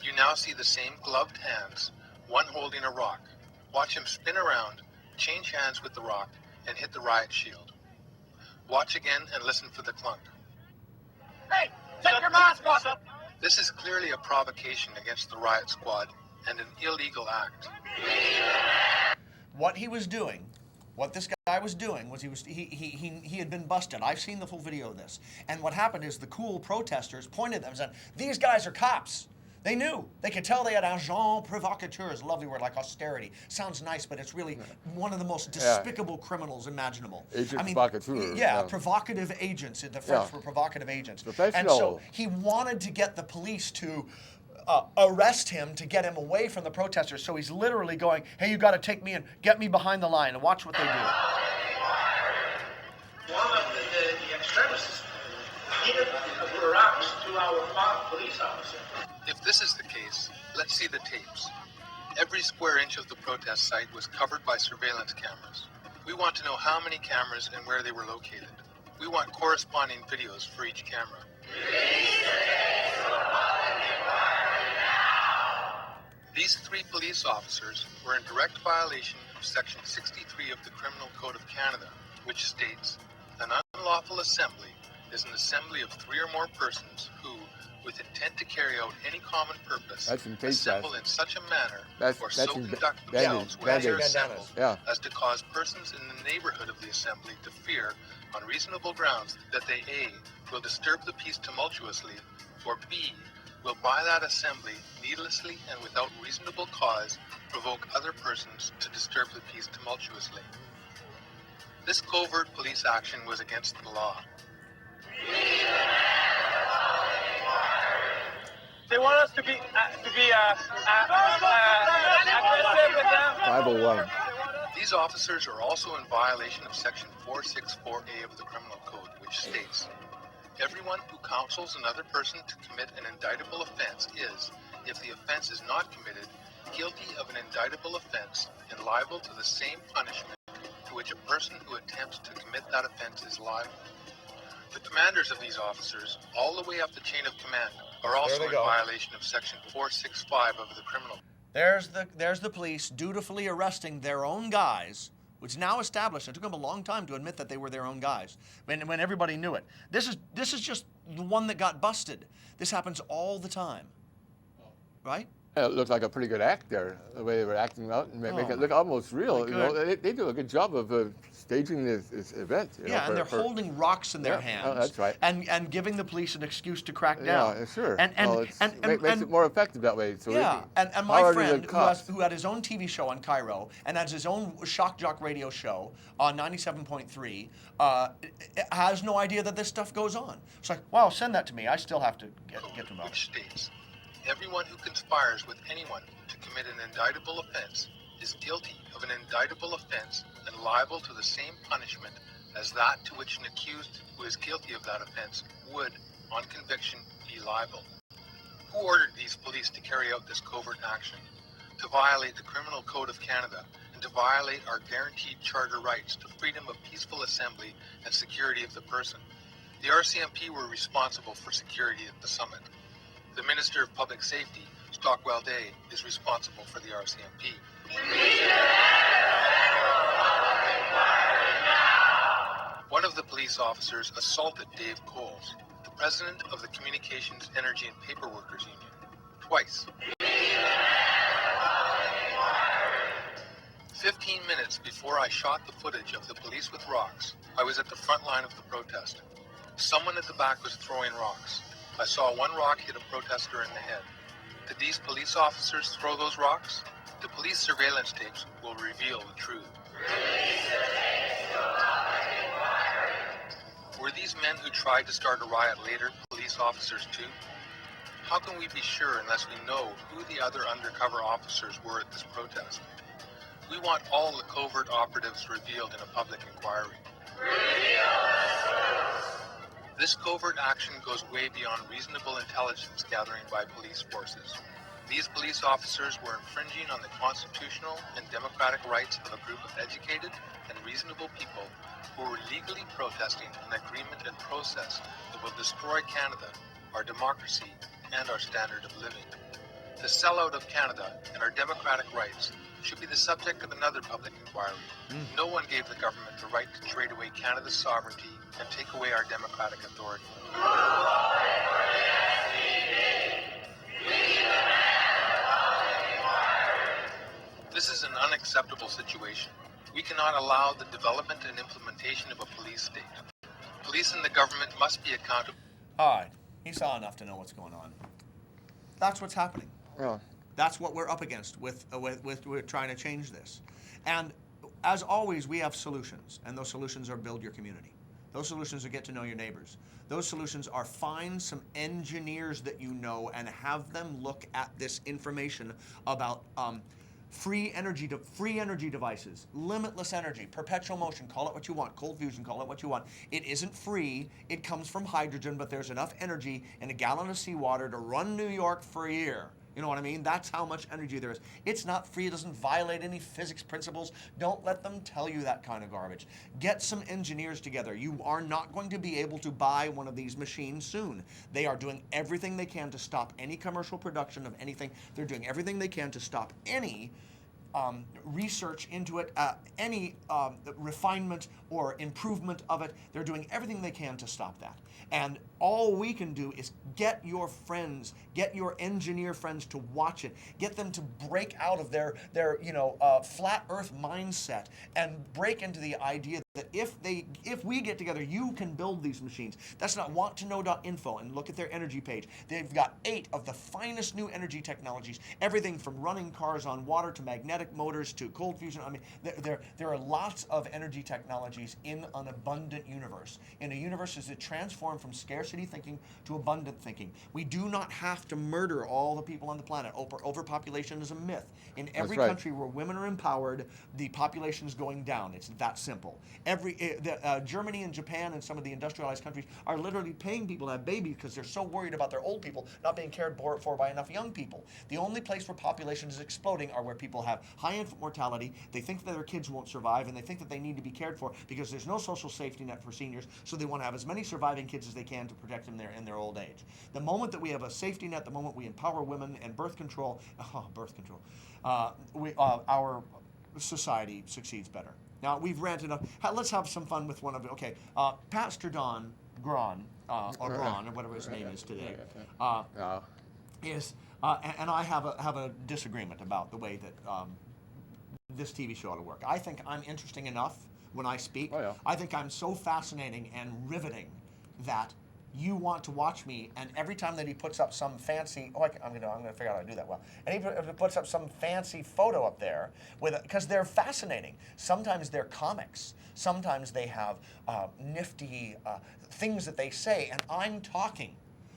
You now see the same gloved hands, one holding a rock. Watch him spin around, change hands with the rock, and hit the riot shield. Watch again and listen for the clunk. Hey, take your mask off! This is clearly a provocation against the riot squad and an illegal act. What he was doing, what this guy was doing was he had been busted. I've seen the full video of this. And what happened is the cool protesters pointed at them and said, these guys are cops. They knew. They could tell they had agents provocateurs, a lovely word like austerity. Sounds nice, but it's really one of the most despicable criminals imaginable. Agents Provocateur. Yeah, provocative agents. The French were provocative agents. Professional. And so he wanted to get the police to arrest him to get him away from the protesters. So he's literally going, hey, you got to take me in, get me behind the line, and watch what they do. One of the extremists needed to harass 2 our police officers. If this is the case, let's see the tapes. Every square inch of the protest site was covered by surveillance cameras. We want to know how many cameras and where they were located. We want corresponding videos for each camera. These 3 police officers were in direct violation of Section 63 of the Criminal Code of Canada, which states, an unlawful assembly is an assembly of 3 or more persons who, with intent to carry out any common purpose, assemble in such a manner or so conduct themselves when they are assembled as to cause persons in the neighborhood of the assembly to fear, on reasonable grounds, that they A, will disturb the peace tumultuously, or B, will by that assembly needlessly and without reasonable cause provoke other persons to disturb the peace tumultuously. This covert police action was against the law. They want us to be aggressive with them. 501. These officers are also in violation of Section 464A of the Criminal Code, which states, everyone who counsels another person to commit an indictable offense is, if the offense is not committed, guilty of an indictable offense and liable to the same punishment to which a person who attempts to commit that offense is liable. The commanders of these officers, all the way up the chain of command, are also in violation of Section 465 of the Criminal Code. There's the police dutifully arresting their own guys, which is now established. It took them a long time to admit that they were their own guys, when everybody knew it. This is just the one that got busted. This happens all the time, right? Yeah, it looked like a pretty good act there, the way they were acting out and make it look almost real. You know, they do a good job of staging this event. And they're holding rocks in their hands. Oh, that's right. And giving the police an excuse to crack down. Yeah, sure. And makes it more effective that way. So and my friend who had his own TV show on Cairo and has his own shock jock radio show on 97.3 has no idea that this stuff goes on. It's like, wow, send that to me. I still have to get to know. Which states, everyone who conspires with anyone to commit an indictable offense is guilty of an indictable offense and liable to the same punishment as that to which an accused who is guilty of that offense would, on conviction, be liable. Who ordered these police to carry out this covert action? To violate the Criminal Code of Canada and to violate our guaranteed charter rights to freedom of peaceful assembly and security of the person. The RCMP were responsible for security at the summit. The Minister of Public Safety, Stockwell Day, is responsible for the RCMP. One of the police officers assaulted Dave Coles, the president of the Communications, Energy and Paper Workers Union, twice. 15 minutes before I shot the footage of the police with rocks, I was at the front line of the protest. Someone at the back was throwing rocks. I saw one rock hit a protester in the head. Did these police officers throw those rocks? The police surveillance tapes will reveal the truth. Were these men who tried to start a riot later police officers too? How can we be sure unless we know who the other undercover officers were at this protest? We want all the covert operatives revealed in a public inquiry. This covert action goes way beyond reasonable intelligence gathering by police forces. These police officers were infringing on the constitutional and democratic rights of a group of educated and reasonable people who were legally protesting an agreement and process that will destroy Canada, our democracy, and our standard of living. The sellout of Canada and our democratic rights should be the subject of another public inquiry. No one gave the government the right to trade away Canada's sovereignty and take away our democratic authority. This is an unacceptable situation. We cannot allow the development and implementation of a police state. Police and the government must be accountable. All right, he saw enough to know what's going on. That's what's happening. Yeah. That's what we're up against with trying to change this. And as always, we have solutions, and those solutions are build your community. Those solutions are get to know your neighbors. Those solutions are find some engineers that you know and have them look at this information about free energy devices, limitless energy, perpetual motion, call it what you want, cold fusion, call it what you want. It isn't free. It comes from hydrogen, but there's enough energy in a gallon of seawater to run New York for a year. You know what I mean? That's how much energy there is. It's not free. It doesn't violate any physics principles. Don't let them tell you that kind of garbage. Get some engineers together. You are not going to be able to buy one of these machines soon. They are doing everything they can to stop any commercial production of anything. They're doing everything they can to stop any research into it, any refinement or improvement of it. They're doing everything they can to stop that. And all we can do is get your friends, get your engineer friends to watch it, get them to break out of their flat Earth mindset and break into the idea that if we get together, you can build these machines. That's not wanttoknow.info, and look at their energy page. They've got 8 of the finest new energy technologies, everything from running cars on water to magnetic motors to cold fusion. I mean, there are lots of energy technologies in an abundant universe, in a universe that transformed from scarcity thinking to abundant thinking. We do not have to murder all the people on the planet. Overpopulation is a myth. In every country where women are empowered, the population is going down. It's that simple. Germany and Japan and some of the industrialized countries are literally paying people to have babies because they're so worried about their old people not being cared for by enough young people. The only place where population is exploding are where people have high infant mortality, they think that their kids won't survive, and they think that they need to be cared for because there's no social safety net for seniors, so they want to have as many surviving kids as they can to protect them in their old age. The moment that we have a safety net, the moment we empower women and birth control, our society succeeds better. Now, we've ranted enough. Let's have some fun with one of it. Okay, Pastor Don Gron, or Gron, or whatever his name is today, and I have a disagreement about the way that this TV show ought to work. I think I'm interesting enough when I speak. I think I'm so fascinating and riveting that you want to watch me, and every time that he puts up some fancy, I'm gonna figure out how to do that well. And he puts up some fancy photo up there because they're fascinating. Sometimes they're comics. Sometimes they have nifty things that they say, and I'm talking.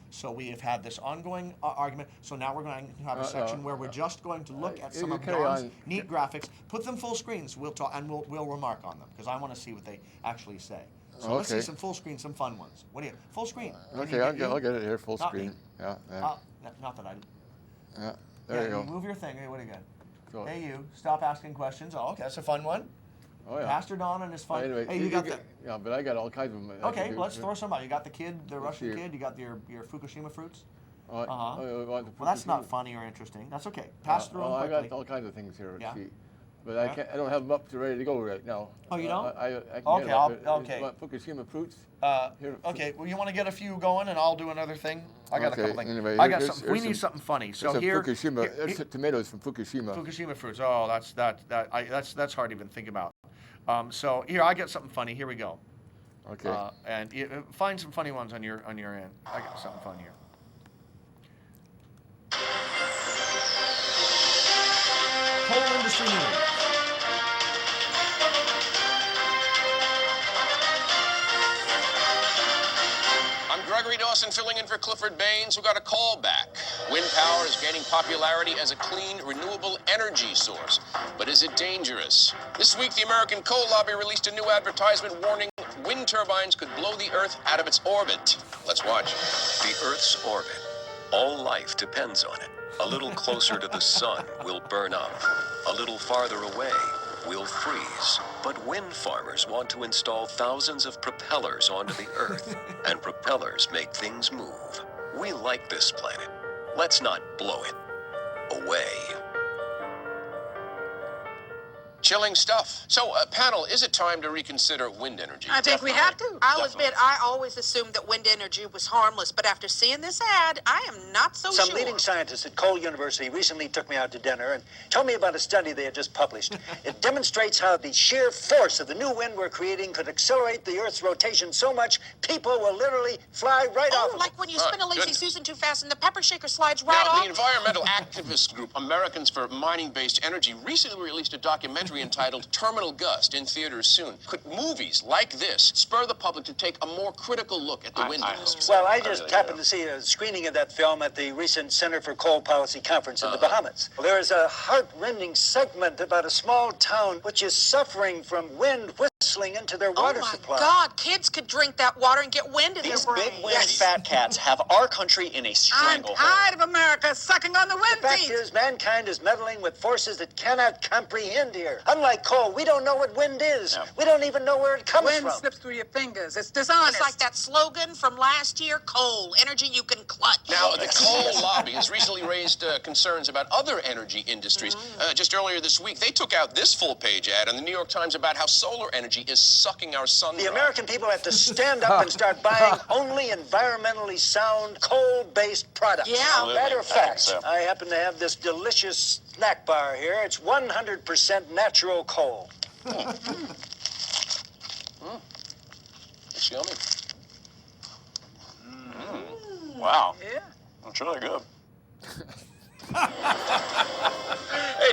So we have had this ongoing argument. So now we're going to have a section where we're just going to look at some of Don's neat graphics, put them full screens. We'll talk and we'll remark on them because I want to see what they actually say. So let's see some full screen, some fun ones. What do you? Full screen. Okay, I'll get it here, full screen. Yeah. Not that I. Yeah. There you go. Move your thing. Hey, what do you got? Go. Hey, you. Stop asking questions. Oh, okay, that's a fun one. Oh yeah. Pastor Don and his fun. Anyway, hey, you got that? Yeah, but I got all kinds of them. Okay, let's throw some out. You got the kid, the Russian kid. You got your Fukushima fruits. Well, that's not funny or interesting. That's okay. Pass through them quickly. I got all kinds of things here. Yeah. See. But I don't have them up to ready to go right now. Oh, you don't? I can okay, get them up. Okay. Fukushima fruits. Here. Okay. Well, you want to get a few going, and I'll do another thing. I got a couple things. Anyway, I got something. We need something funny. So here. Fukushima. There's tomatoes from Fukushima. Fukushima fruits. Oh, that's hard to even think about. So here, I got something funny. Here we go. Okay. And find some funny ones on your end. I got something fun here. Coal industry news. Gregory Dawson filling in for Clifford Baines, who got a call back. Wind power is gaining popularity as a clean, renewable energy source. But is it dangerous? This week, the American Coal Lobby released a new advertisement warning wind turbines could blow the Earth out of its orbit. Let's watch. The Earth's orbit. All life depends on it. A little closer to the sun, we'll burn up. A little farther away, we'll freeze. But wind farmers want to install thousands of propellers onto the Earth, and propellers make things move. We like this planet. Let's not blow it away. Chilling stuff. So, panel, is it time to reconsider wind energy? I think we have to. I'll admit, I always assumed that wind energy was harmless, but after seeing this ad, I am not so sure. Some leading scientists at Cole University recently took me out to dinner and told me about a study they had just published. It demonstrates how the sheer force of the new wind we're creating could accelerate the Earth's rotation so much, people will literally fly right off of like when you spin a lazy Susan too fast and the pepper shaker slides right off? The environmental activist group Americans for Mining-Based Energy recently released a documentary entitled Terminal Gust, in theaters soon. Could movies like this spur the public to take a more critical look at the wind industry? Well, I just happened to see a screening of that film at the recent Center for Coal Policy Conference in the Bahamas. There is a heart-rending segment about a small town which is suffering from wind whistling into their water supply. Oh, my God. Kids could drink that water and get wind in their brain. These big wind fat cats have our country in a stranglehold. I'm tired of America sucking on the wind. The fact is, mankind is meddling with forces that cannot comprehend here. Unlike coal, we don't know what wind is. No. We don't even know where it comes from. Wind slips through your fingers. It's dishonest. It's like that slogan from last year, coal, energy you can clutch. Now, the coal lobby has recently raised concerns about other energy industries. Just earlier this week, they took out this full-page ad in the New York Times about how solar energy is sucking our sun The dry. American people have to stand up and start buying only environmentally sound, coal-based products. Yeah. Matter of fact, I happen to have this delicious snack bar here. It's 100% natural coal. It's yummy. Wow. Yeah. That's really good. Hey,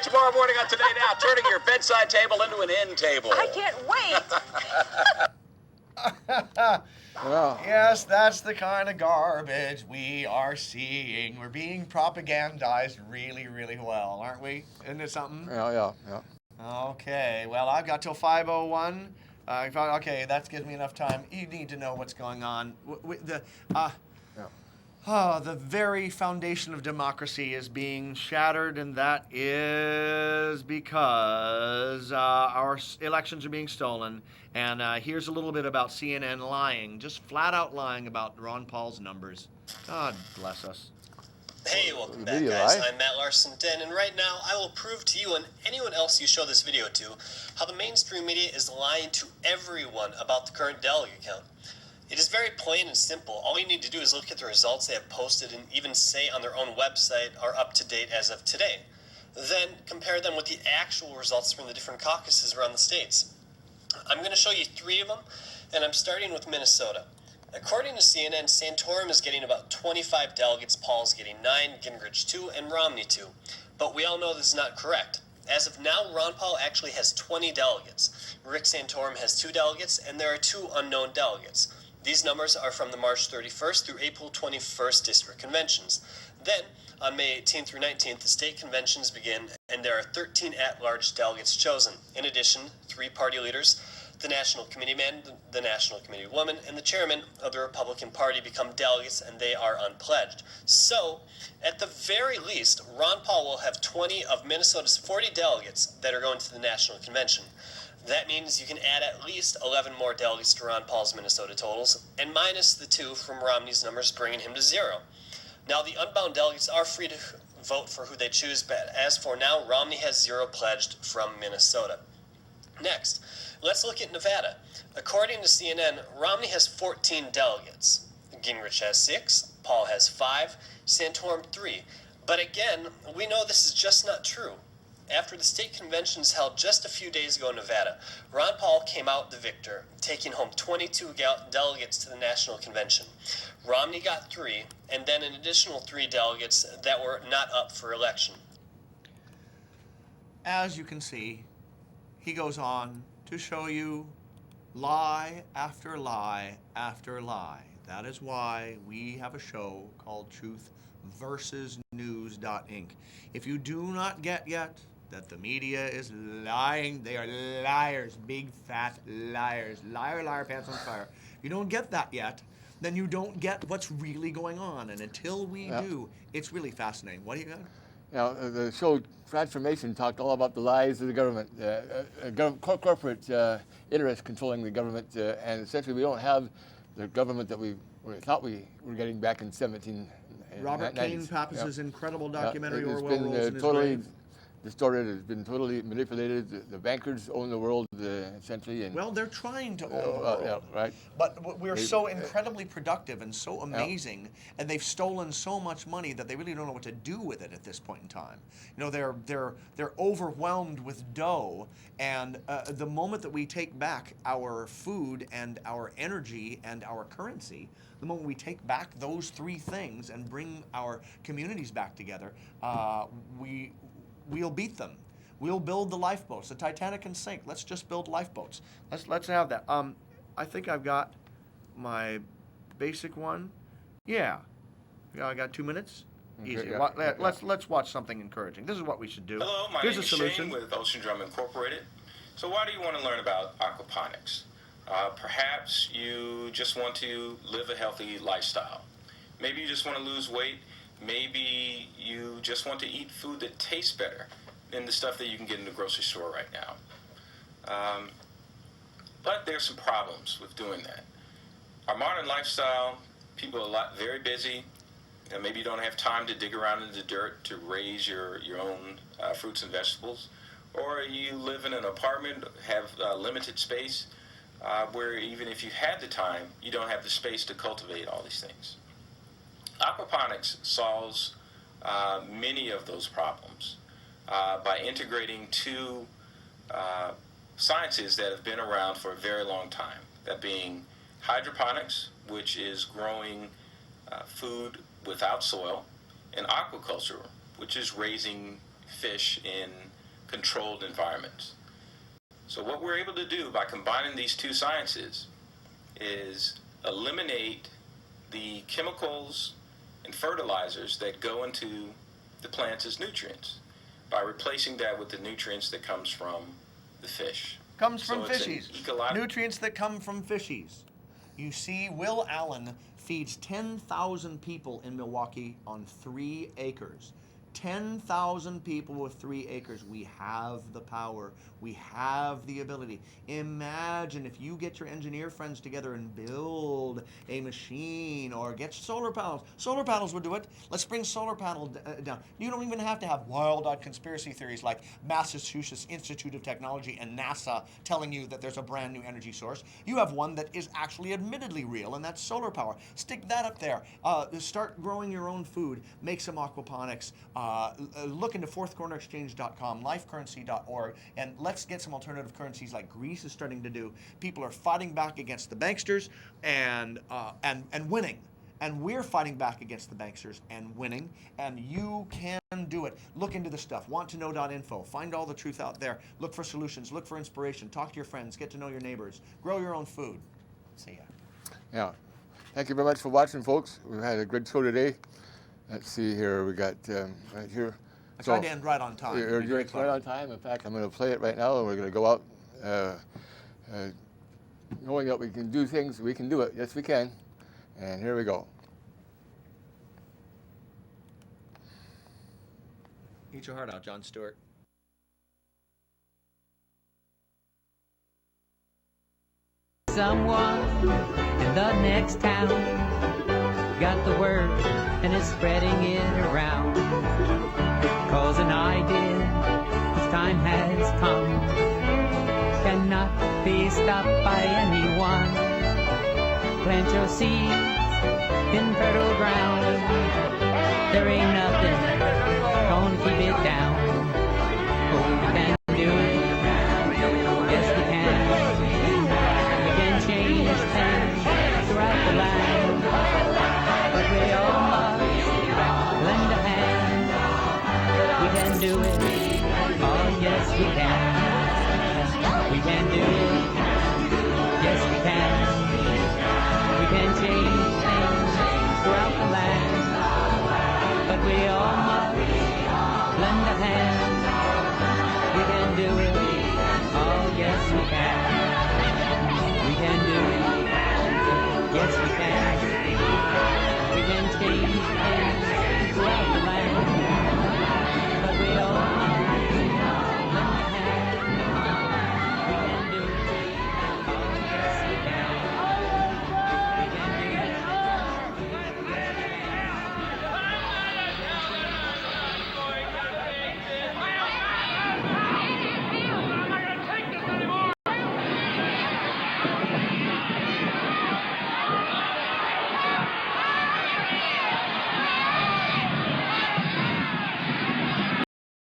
tomorrow morning on Today Now, turning your bedside table into an end table. I can't wait. Yes, that's the kind of garbage we are seeing. We're being propagandized really, really well, aren't we? Isn't it something? Yeah. Okay, well, I've got till 5:01. Okay, that gives me enough time. You need to know what's going on. The very foundation of democracy is being shattered, and that is because our elections are being stolen. And here's a little bit about CNN lying, just flat out lying about Ron Paul's numbers. God bless us. Hey, welcome back, guys. I'm Matt Larson-Den, and right now I will prove to you and anyone else you show this video to how the mainstream media is lying to everyone about the current delegate count. It is very plain and simple. All you need to do is look at the results they have posted and even say on their own website are up to date as of today. Then compare them with the actual results from the different caucuses around the states. I'm going to show you 3 of them, and I'm starting with Minnesota. According to CNN, Santorum is getting about 25 delegates, Paul is getting 9, Gingrich 2, and Romney 2. But we all know this is not correct. As of now, Ron Paul actually has 20 delegates. Rick Santorum has 2 delegates, and there are 2 unknown delegates. These numbers are from the March 31st through April 21st district conventions. Then, on May 18th through 19th, the state conventions begin, and there are 13 at-large delegates chosen. In addition, 3 party leaders, the National Committee man, the National Committee woman, and the chairman of the Republican Party become delegates, and they are unpledged. So, at the very least, Ron Paul will have 20 of Minnesota's 40 delegates that are going to the National Convention. That means you can add at least 11 more delegates to Ron Paul's Minnesota totals, and minus the 2 from Romney's numbers, bringing him to 0. Now, the unbound delegates are free to vote for who they choose, but as for now, Romney has 0 pledged from Minnesota. Next, let's look at Nevada. According to CNN, Romney has 14 delegates. Gingrich has 6, Paul has 5, Santorum 3. But again, we know this is just not true. After the state conventions held just a few days ago in Nevada, Ron Paul came out the victor, taking home 22 delegates to the national convention. Romney got 3, and then an additional 3 delegates that were not up for election. As you can see, he goes on to show you lie after lie after lie. That is why we have a show called Truth versus News.Inc. If you do not get yet that the media is lying, they are liars, big fat liars, liar, liar, pants on fire. If you don't get that yet, then you don't get what's really going on. And until we do, it's really fascinating. What do you got? The show Transformation talked all about the lies of the government, corporate interests controlling the government, and essentially we don't have the government that we thought we were getting back in 1790s. Robert Kane Pappas's incredible documentary, It's Orwell been Rolls in His totally Grave. distorted. It's been totally manipulated. The bankers own the world, essentially. And well, they're trying to own the world. Yeah, right. But we're so incredibly productive and so amazing, and they've stolen so much money that they really don't know what to do with it at this point in time. You know, they're overwhelmed with dough, and the moment that we take back our food and our energy and our currency, the moment we take back those 3 things and bring our communities back together, we'll beat them. We'll build the lifeboats. The Titanic can sink. Let's just build lifeboats. Let's have that. I think I've got my basic one. Yeah, I got 2 minutes. Easy. Yeah. Let's watch something encouraging. This is what we should do. Hello, my Here's name a is solution. Shane with Ocean Drum Incorporated. So why do you want to learn about aquaponics? Perhaps you just want to live a healthy lifestyle. Maybe you just want to lose weight. Maybe you just want to eat food that tastes better than the stuff that you can get in the grocery store right now. But there's some problems with doing that. Our modern lifestyle, people are very busy. and maybe you don't have time to dig around in the dirt to raise your own fruits and vegetables, or you live in an apartment, have limited space, where even if you had the time, you don't have the space to cultivate all these things. Aquaponics solves many of those problems by integrating two sciences that have been around for a very long time, that being hydroponics, which is growing food without soil, and aquaculture, which is raising fish in controlled environments. So what we're able to do by combining these two sciences is eliminate the chemicals and fertilizers that go into the plants as nutrients by replacing that with the nutrients that comes from the fish. Comes from So it's an fishies. Nutrients that come from fishies. You see, Will Allen feeds 10,000 people in Milwaukee on 3 acres. 10,000 people with 3 acres. We have the power. We have the ability. Imagine if you get your engineer friends together and build a machine or get solar panels. Solar panels would do it. Let's bring solar panel down. You don't even have to have wild-eyed conspiracy theories like Massachusetts Institute of Technology and NASA telling you that there's a brand new energy source. You have one that is actually admittedly real, and that's solar power. Stick that up there. Start growing your own food. Make some aquaponics. Look into fourthcornerexchange.com, lifecurrency.org, and let's get some alternative currencies like Greece is starting to do. People are fighting back against the banksters and winning. And we're fighting back against the banksters and winning, and you can do it. Look into the stuff, wanttoknow.info. Find all the truth out there. Look for solutions, look for inspiration, talk to your friends, get to know your neighbors, grow your own food. See ya. Yeah. Thank you very much for watching, folks. We've had a good show today. Let's see here. We got right here. I tried to end right on time. You're right on time. In fact, I'm going to play it right now, and we're going to go out knowing that we can do things. We can do it. Yes, we can. And here we go. Eat your heart out, Jon Stewart. Someone in the next town got the word and is spreading it around. Cause an idea, whose time has come, cannot be stopped by anyone. Plant your seeds in fertile ground. There ain't nothing gonna keep it down. But we can do it. Yes, we can. We can change things throughout the land. But we all must lend a hand. We can do it. Oh, yes, we can. We can do it. Yes, we can. We can change things throughout the land. But we all must lend a hand. We can do it. Oh, yes, we can. We can do it. Yes, we can. We can change